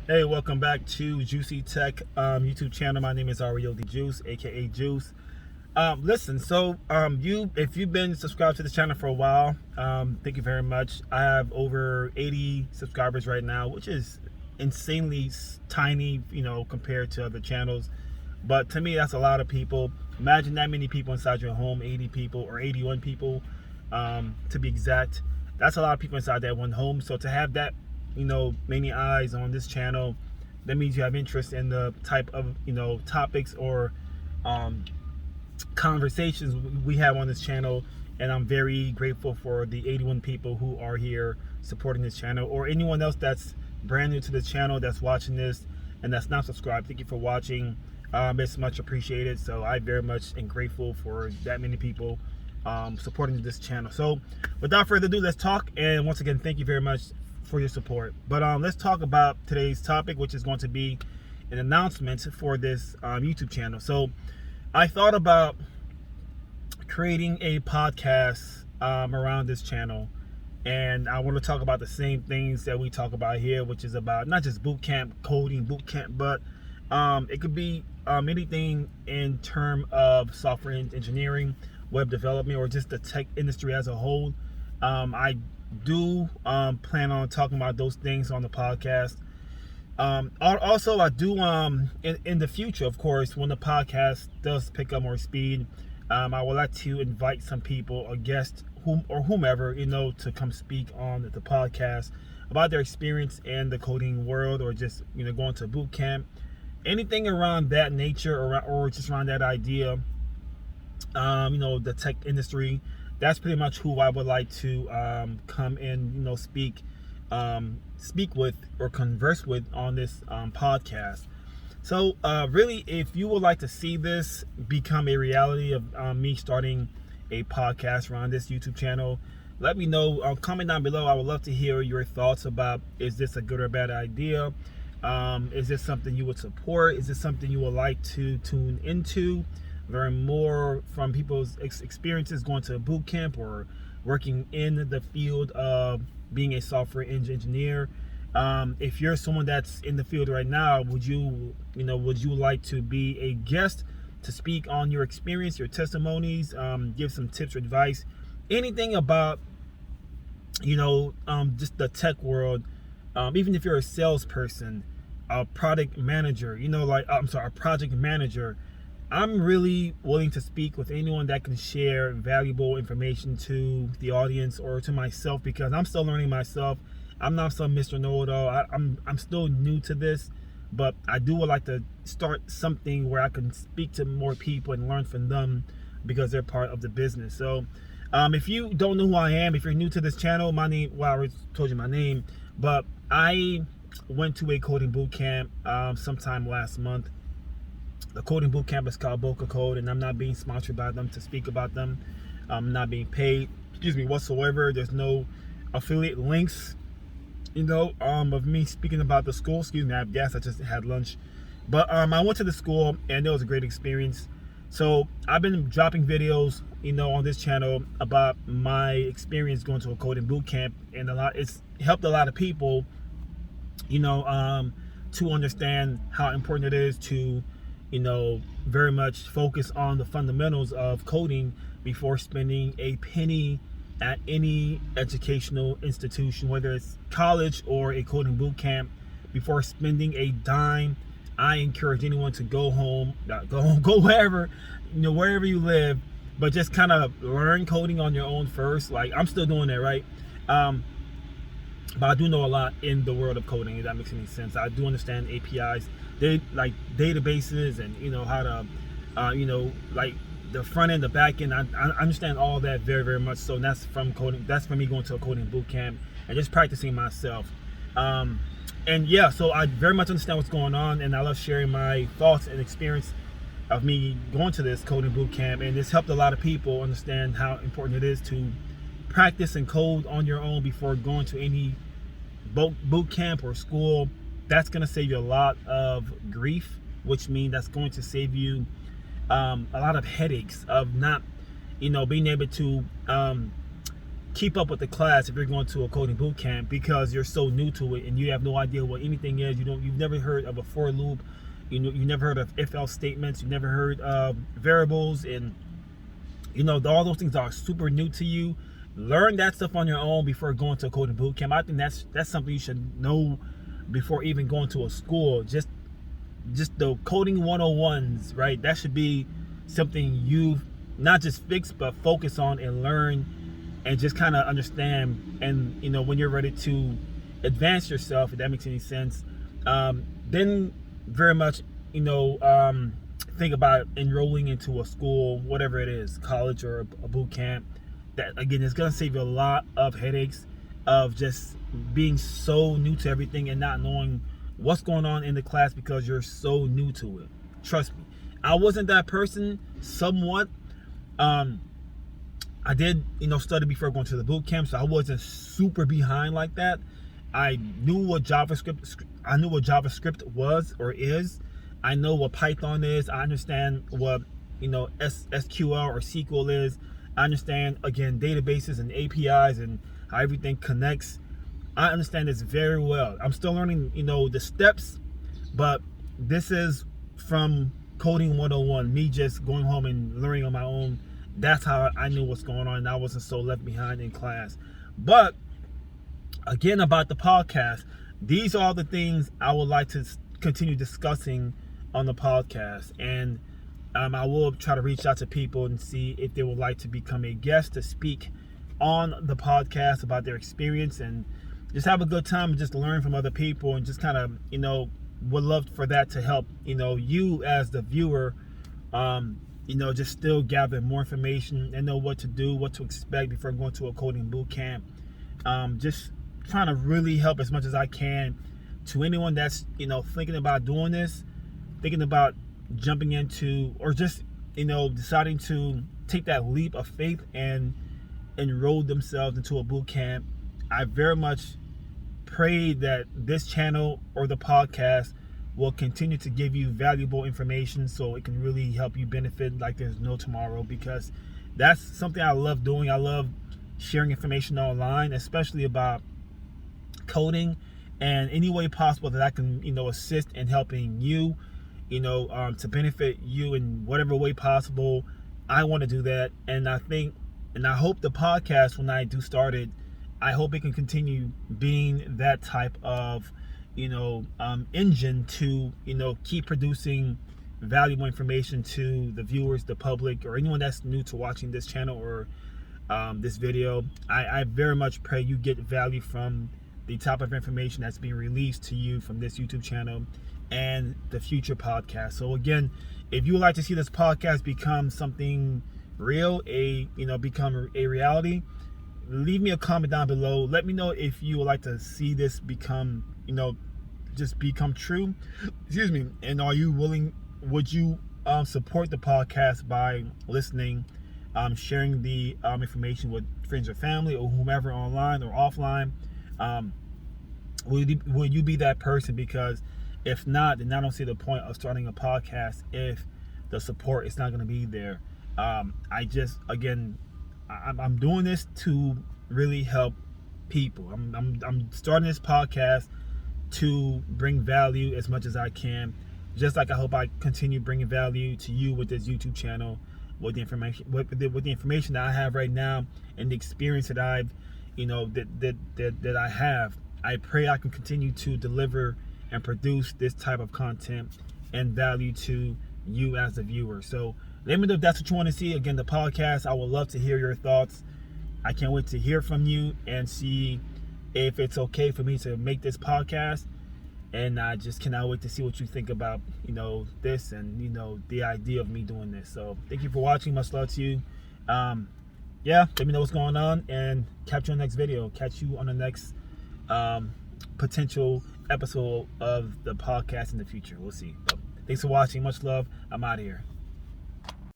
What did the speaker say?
Hey, welcome back to Juicy Tech YouTube channel. My name is Ariel the Juice, aka Juice. Listen, if you've been subscribed to this channel for a while, thank you very much. I have over 80 subscribers right now, which is insanely tiny, compared to other channels. But to me, that's a lot of people. Imagine that many people inside your home, 80 people or 81 people, to be exact. That's a lot of people inside that one home. So to have that, many eyes on this channel, that means you have interest in the type of, topics or conversations we have on this channel. And I'm very grateful for the 81 people who are here supporting this channel, or anyone else that's brand new to this channel that's watching this and that's not subscribed. Thank you for watching. It's much appreciated. So I very much am grateful for that many people supporting this channel. So without further ado, let's talk. And once again, thank you very much for your support. But let's talk about today's topic, which is going to be an announcement for this YouTube channel. So I thought about creating a podcast around this channel, and I want to talk about the same things that we talk about here, which is about not just bootcamp coding, bootcamp, but it could be anything in terms of software engineering, web development, or just the tech industry as a whole. I do plan on talking about those things on the podcast. Also, I do in the future, of course, when the podcast does pick up more speed, I would like to invite some people or guests, whomever, to come speak on the podcast about their experience in the coding world, or just going to boot camp, anything around that nature, or just around that idea. The tech industry. That's pretty much who I would like to come and speak with or converse with on this podcast. So really, if you would like to see this become a reality of me starting a podcast around this YouTube channel, let me know. Comment down below. I would love to hear your thoughts about, is this a good or bad idea? Is this something you would support? Is this something you would like to tune into, learn more from people's experiences going to a boot camp or working in the field of being a software engineer? If you're someone that's in the field right now, would you like to be a guest to speak on your experience, your testimonies, give some tips or advice, anything about just the tech world? Even if you're a salesperson, a product manager, a project manager, I'm really willing to speak with anyone that can share valuable information to the audience or to myself, because I'm still learning myself. I'm not some Mr. Know-it-all. I'm still new to this, but I would like to start something where I can speak to more people and learn from them, because they're part of the business. So if you don't know who I am, if you're new to this channel, my name, well, I already told you my name, but I went to a coding boot camp sometime last month. The coding boot camp is called Boca Code, and I'm not being sponsored by them to speak about them. I'm not being paid, whatsoever. There's no affiliate links, of me speaking about the school. I guess I just had lunch. But I went to the school, and it was a great experience. So I've been dropping videos, on this channel about my experience going to a coding boot camp, and it's helped a lot of people, to understand how important it is to very much focus on the fundamentals of coding before spending a penny at any educational institution, whether it's college or a coding boot camp. Before spending a dime, I encourage anyone to go wherever, wherever you live, but just kind of learn coding on your own first. Like, I'm still doing that, right? But I do know a lot in the world of coding, if that makes any sense. I do understand APIs, like databases, and how to, like the front end, the back end. I understand all that very, very much. So that's from coding. That's from me going to a coding boot camp and just practicing myself. And yeah, so I very much understand what's going on, and I love sharing my thoughts and experience of me going to this coding boot camp. And it's helped a lot of people understand how important it is to practice and code on your own before going to any boot camp or school. That's going to save you a lot of grief, which means that's going to save you a lot of headaches of not being able to keep up with the class if you're going to a coding boot camp, because you're so new to it and you have no idea what anything is. You've never heard of a for loop. You never heard of if-else statements. You never heard of variables, and all those things are super new to you. Learn that stuff on your own before going to a coding boot camp. I think that's something you should know before even going to a school. Just the coding 101s, right? That should be something you've not just fixed, but focus on and learn, and just kind of understand. And when you're ready to advance yourself, if that makes any sense, then very much think about enrolling into a school, whatever it is, college or a boot camp. That again is going to save you a lot of headaches of just being so new to everything and not knowing what's going on in the class because you're so new to it. Trust me, I wasn't that person. Somewhat, I did study before going to the boot camp, so I wasn't super behind like that. I knew what JavaScript was or is. I know what Python is. I understand what SQL or SQL is. I understand, again, databases and APIs and how everything connects. I understand this very well. I'm still learning, the steps, but this is from Coding 101, me just going home and learning on my own. That's how I knew what's going on, and I wasn't so left behind in class. But again, about the podcast, these are the things I would like to continue discussing on the podcast. And I will try to reach out to people and see if they would like to become a guest to speak on the podcast about their experience, and just have a good time and just learn from other people, and just kind of, would love for that to help, you as the viewer, just still gather more information and know what to do, what to expect before going to a coding boot camp. Just trying to really help as much as I can to anyone that's, thinking about doing this, thinking about jumping into, or just deciding to take that leap of faith and enroll themselves into a boot camp. I very much pray that this channel or the podcast will continue to give you valuable information so it can really help you benefit like there's no tomorrow, because that's something I love doing. I love sharing information online, especially about coding, and any way possible that I can assist in helping you, to benefit you in whatever way possible. I want to do that, and I think, and I hope the podcast, when I do start it, I hope it can continue being that type of engine to keep producing valuable information to the viewers, the public, or anyone that's new to watching this channel or this video. I very much pray you get value from the type of information that's being released to you from this YouTube channel and the future podcast. So again, if you would like to see this podcast become something real, become a reality, leave me a comment down below. Let me know if you would like to see this become, just become true. Excuse me. And are you willing? Would you support the podcast by listening, sharing the information with friends or family or whomever, online or offline? Will you be that person? Because if not, then I don't see the point of starting a podcast if the support is not going to be there. I'm doing this to really help people. I'm starting this podcast to bring value as much as I can, just like I hope I continue bringing value to you with this YouTube channel, with the information that I have right now and the experience that I've that I have. I pray I can continue to deliver and produce this type of content and value to you as a viewer. So let me know if that's what you want to see. Again, the podcast, I would love to hear your thoughts. I can't wait to hear from you and see if it's okay for me to make this podcast. And I just cannot wait to see what you think about, this and, the idea of me doing this. So thank you for watching. Much love to you. Let me know what's going on, and catch you on the next video. Catch you on the next potential episode of the podcast in the future. We'll see. But thanks for watching. Much love. I'm out of here.